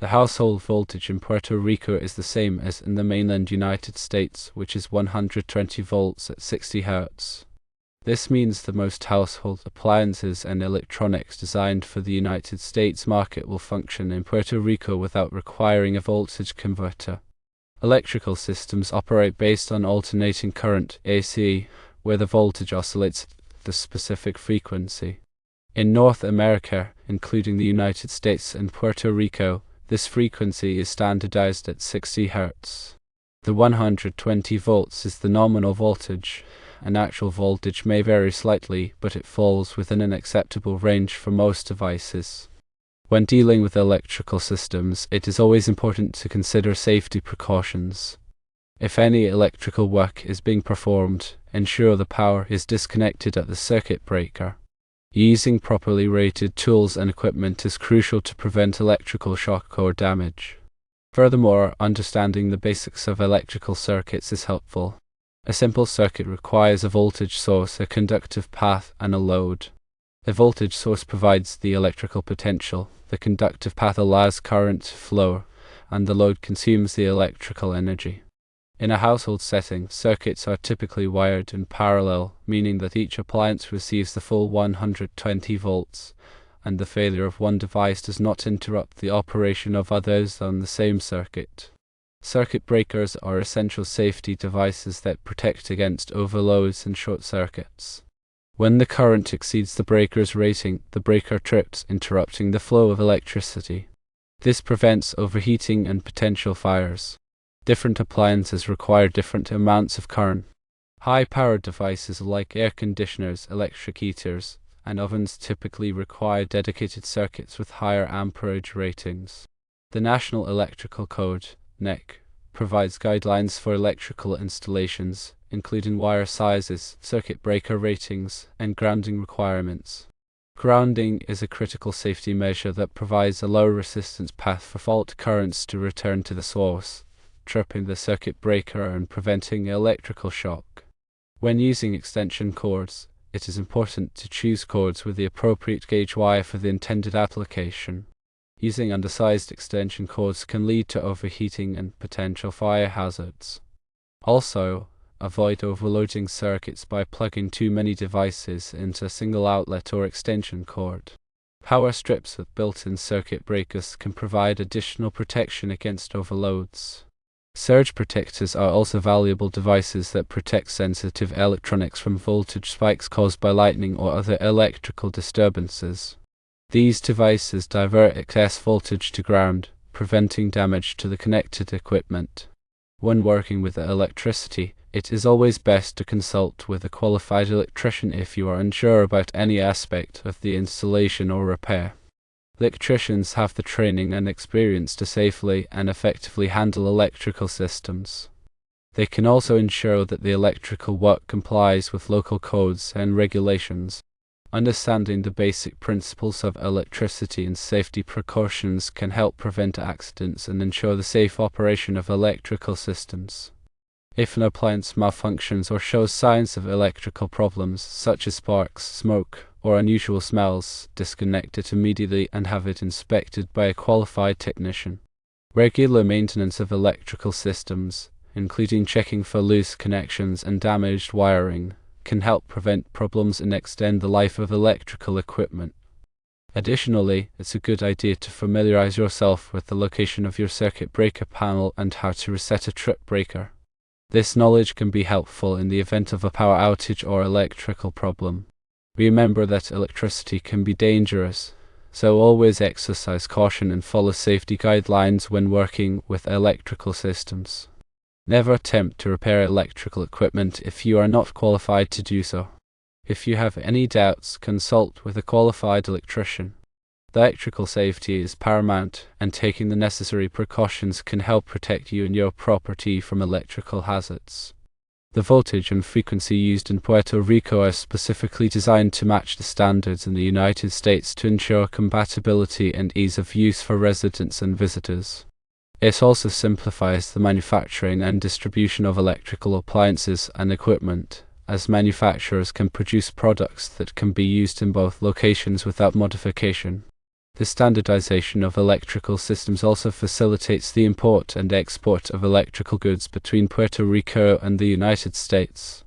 The household voltage in Puerto Rico is the same as in the mainland United States, which is 120 volts at 60 Hz. This means that most household appliances and electronics designed for the United States market will function in Puerto Rico without requiring a voltage converter. Electrical systems operate based on alternating current (AC), where the voltage oscillates at the specific frequency. In North America, including the United States and Puerto Rico, this frequency is standardized at 60 Hz. The 120 volts is the nominal voltage, and actual voltage may vary slightly, but it falls within an acceptable range for most devices. When dealing with electrical systems, it is always important to consider safety precautions. If any electrical work is being performed, ensure the power is disconnected at the circuit breaker. Using properly rated tools and equipment is crucial to prevent electrical shock or damage. Furthermore, understanding the basics of electrical circuits is helpful. A simple circuit requires a voltage source, a conductive path, and a load. A voltage source provides the electrical potential, the conductive path allows current to flow, and the load consumes the electrical energy. In a household setting, circuits are typically wired in parallel, meaning that each appliance receives the full 120 volts, and the failure of one device does not interrupt the operation of others on the same circuit. Circuit breakers are essential safety devices that protect against overloads and short circuits. When the current exceeds the breaker's rating, the breaker trips, interrupting the flow of electricity. This prevents overheating and potential fires. Different appliances require different amounts of current. High-powered devices like air conditioners, electric heaters, and ovens typically require dedicated circuits with higher amperage ratings. The National Electrical Code (NEC) provides guidelines for electrical installations, including wire sizes, circuit breaker ratings, and grounding requirements. Grounding is a critical safety measure that provides a low resistance path for fault currents to return to the source, tripping the circuit breaker and preventing electrical shock. When using extension cords, it is important to choose cords with the appropriate gauge wire for the intended application. Using undersized extension cords can lead to overheating and potential fire hazards. Also, avoid overloading circuits by plugging too many devices into a single outlet or extension cord. Power strips with built-in circuit breakers can provide additional protection against overloads. Surge protectors are also valuable devices that protect sensitive electronics from voltage spikes caused by lightning or other electrical disturbances. These devices divert excess voltage to ground, preventing damage to the connected equipment. When working with electricity, it is always best to consult with a qualified electrician if you are unsure about any aspect of the installation or repair. Electricians have the training and experience to safely and effectively handle electrical systems. They can also ensure that the electrical work complies with local codes and regulations. Understanding the basic principles of electricity and safety precautions can help prevent accidents and ensure the safe operation of electrical systems. If an appliance malfunctions or shows signs of electrical problems, such as sparks, smoke, or unusual smells, disconnect it immediately and have it inspected by a qualified technician. Regular maintenance of electrical systems, including checking for loose connections and damaged wiring, can help prevent problems and extend the life of electrical equipment. Additionally, it's a good idea to familiarize yourself with the location of your circuit breaker panel and how to reset a trip breaker. This knowledge can be helpful in the event of a power outage or electrical problem. Remember that electricity can be dangerous, so always exercise caution and follow safety guidelines when working with electrical systems. Never attempt to repair electrical equipment if you are not qualified to do so. If you have any doubts, consult with a qualified electrician. Electrical safety is paramount, and taking the necessary precautions can help protect you and your property from electrical hazards. The voltage and frequency used in Puerto Rico are specifically designed to match the standards in the United States to ensure compatibility and ease of use for residents and visitors. It also simplifies the manufacturing and distribution of electrical appliances and equipment, as manufacturers can produce products that can be used in both locations without modification. The standardization of electrical systems also facilitates the import and export of electrical goods between Puerto Rico and the United States.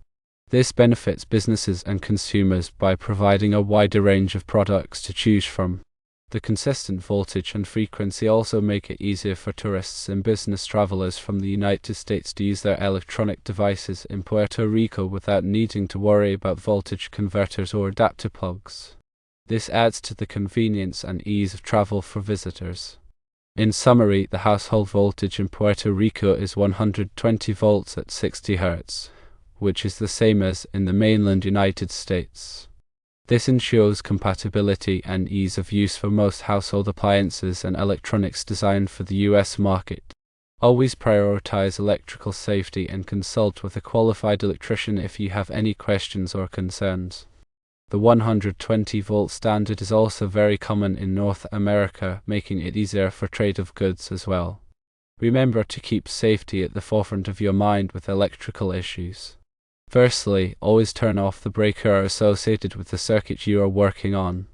This benefits businesses and consumers by providing a wider range of products to choose from. The consistent voltage and frequency also make it easier for tourists and business travelers from the United States to use their electronic devices in Puerto Rico without needing to worry about voltage converters or adapter plugs. This adds to the convenience and ease of travel for visitors. In summary, the household voltage in Puerto Rico is 120 volts at 60 Hz, which is the same as in the mainland United States. This ensures compatibility and ease of use for most household appliances and electronics designed for the US market. Always prioritize electrical safety and consult with a qualified electrician if you have any questions or concerns. The 120-volt standard is also very common in North America, making it easier for trade of goods as well. Remember to keep safety at the forefront of your mind with electrical issues. Firstly, always turn off the breaker associated with the circuit you are working on.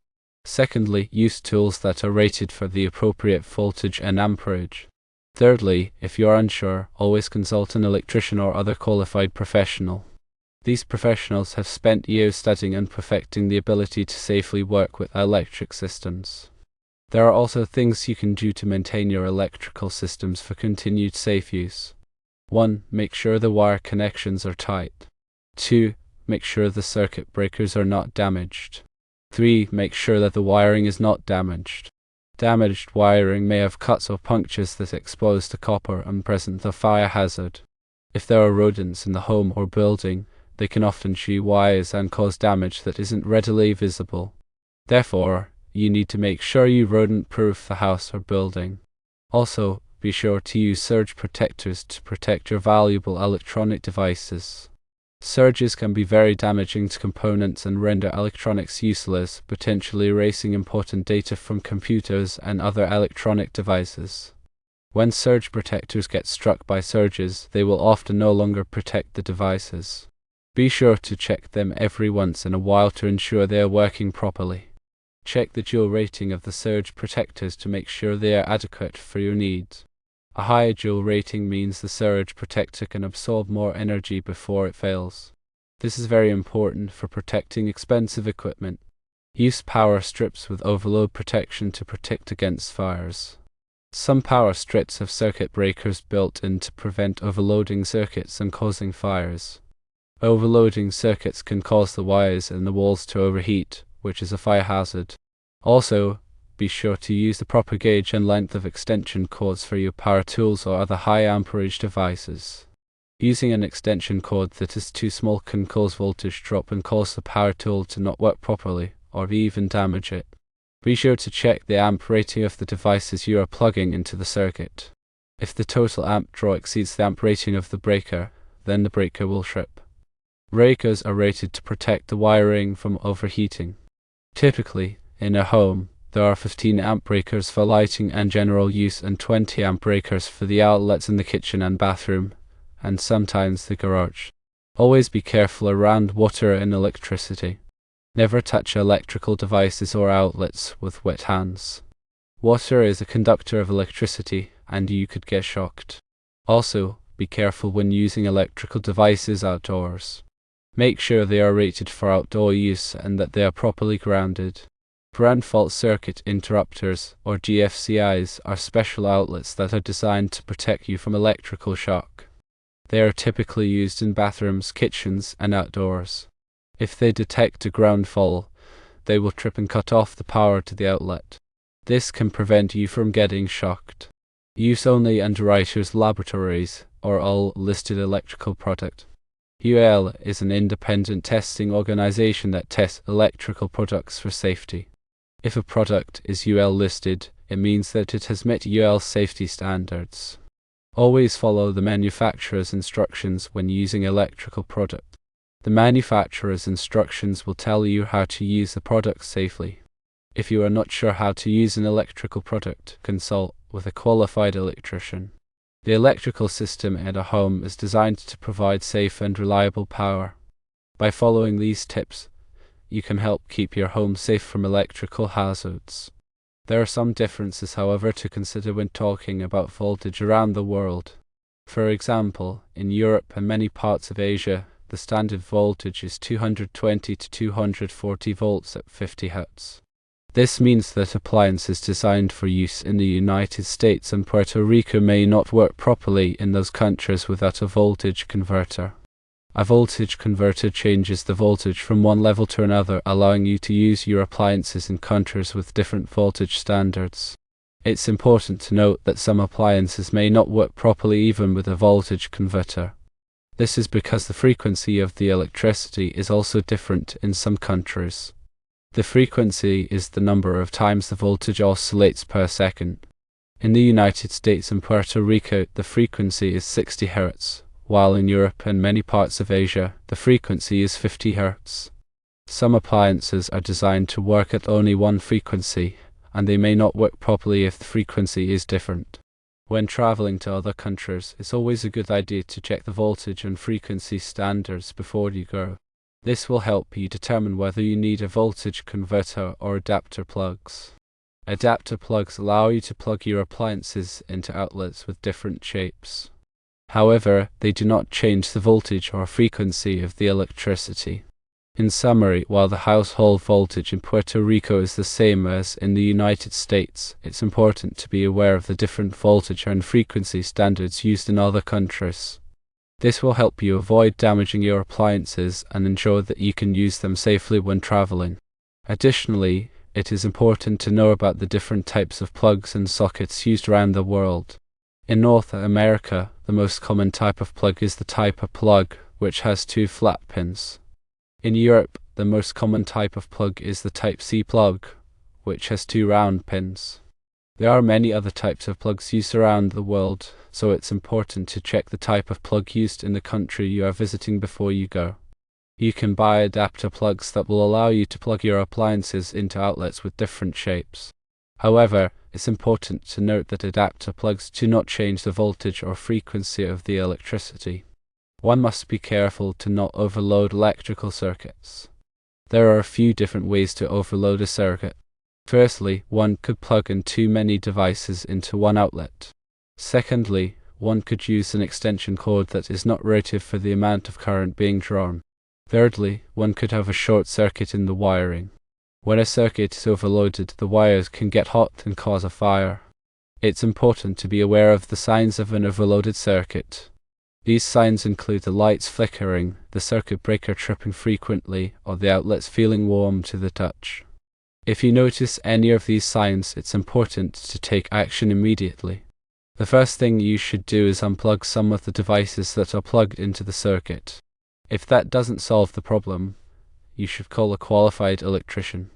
Secondly, use tools that are rated for the appropriate voltage and amperage. Thirdly, if you are unsure, always consult an electrician or other qualified professional. These professionals have spent years studying and perfecting the ability to safely work with electric systems. There are also things you can do to maintain your electrical systems for continued safe use. 1. Make sure the wire connections are tight. 2. Make sure the circuit breakers are not damaged. 3. Make sure that the wiring is not damaged. Damaged wiring may have cuts or punctures that expose the copper and present a fire hazard. If there are rodents in the home or building, they can often chew wires and cause damage that isn't readily visible. Therefore, you need to make sure you rodent-proof the house or building. Also, be sure to use surge protectors to protect your valuable electronic devices. Surges can be very damaging to components and render electronics useless, potentially erasing important data from computers and other electronic devices. When surge protectors get struck by surges, they will often no longer protect the devices. Be sure to check them every once in a while to ensure they are working properly. Check the joule rating of the surge protectors to make sure they are adequate for your needs. A higher joule rating means the surge protector can absorb more energy before it fails. This is very important for protecting expensive equipment. Use power strips with overload protection to protect against fires. Some power strips have circuit breakers built in to prevent overloading circuits and causing fires. Overloading circuits can cause the wires and the walls to overheat, which is a fire hazard. Also, be sure to use the proper gauge and length of extension cords for your power tools or other high amperage devices. Using an extension cord that is too small can cause voltage drop and cause the power tool to not work properly, or even damage it. Be sure to check the amp rating of the devices you are plugging into the circuit. If the total amp draw exceeds the amp rating of the breaker, then the breaker will trip. Breakers are rated to protect the wiring from overheating. Typically, in a home, there are 15 amp breakers for lighting and general use and 20 amp breakers for the outlets in the kitchen and bathroom, and sometimes the garage. Always be careful around water and electricity. Never touch electrical devices or outlets with wet hands. Water is a conductor of electricity, and you could get shocked. Also, be careful when using electrical devices outdoors. Make sure they are rated for outdoor use and that they are properly grounded. Ground fault circuit interrupters, or GFCIs, are special outlets that are designed to protect you from electrical shock. They are typically used in bathrooms, kitchens, and outdoors. If they detect a ground fault, they will trip and cut off the power to the outlet. This can prevent you from getting shocked. Use only Underwriters Laboratories, or all listed electrical product. UL is an independent testing organization that tests electrical products for safety. If a product is UL listed, it means that it has met UL safety standards. Always follow the manufacturer's instructions when using electrical product. The manufacturer's instructions will tell you how to use the product safely. If you are not sure how to use an electrical product, consult with a qualified electrician. The electrical system in a home is designed to provide safe and reliable power. By following these tips, you can help keep your home safe from electrical hazards. There are some differences, however, to consider when talking about voltage around the world. For example, in Europe and many parts of Asia, the standard voltage is 220 to 240 volts at 50 Hz. This means that appliances designed for use in the United States and Puerto Rico may not work properly in those countries without a voltage converter. A voltage converter changes the voltage from one level to another, allowing you to use your appliances in countries with different voltage standards. It's important to note that some appliances may not work properly even with a voltage converter. This is because the frequency of the electricity is also different in some countries. The frequency is the number of times the voltage oscillates per second. In the United States and Puerto Rico, the frequency is 60 Hz, while in Europe and many parts of Asia, the frequency is 50 Hz. Some appliances are designed to work at only one frequency, and they may not work properly if the frequency is different. When traveling to other countries, it's always a good idea to check the voltage and frequency standards before you go. This will help you determine whether you need a voltage converter or adapter plugs. Adapter plugs allow you to plug your appliances into outlets with different shapes. However, they do not change the voltage or frequency of the electricity. In summary, while the household voltage in Puerto Rico is the same as in the United States, it's important to be aware of the different voltage and frequency standards used in other countries. This will help you avoid damaging your appliances and ensure that you can use them safely when traveling. Additionally, it is important to know about the different types of plugs and sockets used around the world. In North America, the most common type of plug is the type A plug, which has 2 flat pins. In Europe, the most common type of plug is the type C plug, which has 2 round pins. There are many other types of plugs used around the world, so it's important to check the type of plug used in the country you are visiting before you go. You can buy adapter plugs that will allow you to plug your appliances into outlets with different shapes. However, it's important to note that adapter plugs do not change the voltage or frequency of the electricity. One must be careful to not overload electrical circuits. There are a few different ways to overload a circuit. Firstly, one could plug in too many devices into one outlet. Secondly, one could use an extension cord that is not rated for the amount of current being drawn. Thirdly, one could have a short circuit in the wiring. When a circuit is overloaded, the wires can get hot and cause a fire. It's important to be aware of the signs of an overloaded circuit. These signs include the lights flickering, the circuit breaker tripping frequently, or the outlets feeling warm to the touch. If you notice any of these signs, it's important to take action immediately. The first thing you should do is unplug some of the devices that are plugged into the circuit. If that doesn't solve the problem, you should call a qualified electrician.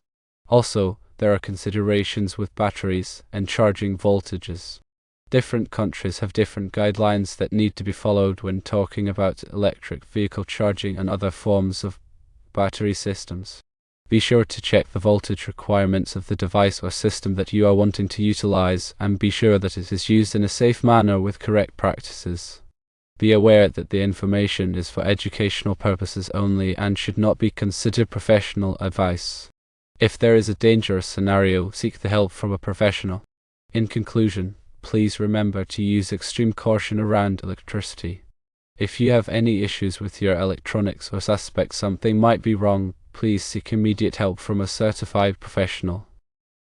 Also, there are considerations with batteries and charging voltages. Different countries have different guidelines that need to be followed when talking about electric vehicle charging and other forms of battery systems. Be sure to check the voltage requirements of the device or system that you are wanting to utilize, and be sure that it is used in a safe manner with correct practices. Be aware that the information is for educational purposes only and should not be considered professional advice. If there is a dangerous scenario, seek the help from a professional. In conclusion, please remember to use extreme caution around electricity. If you have any issues with your electronics or suspect something might be wrong, please seek immediate help from a certified professional.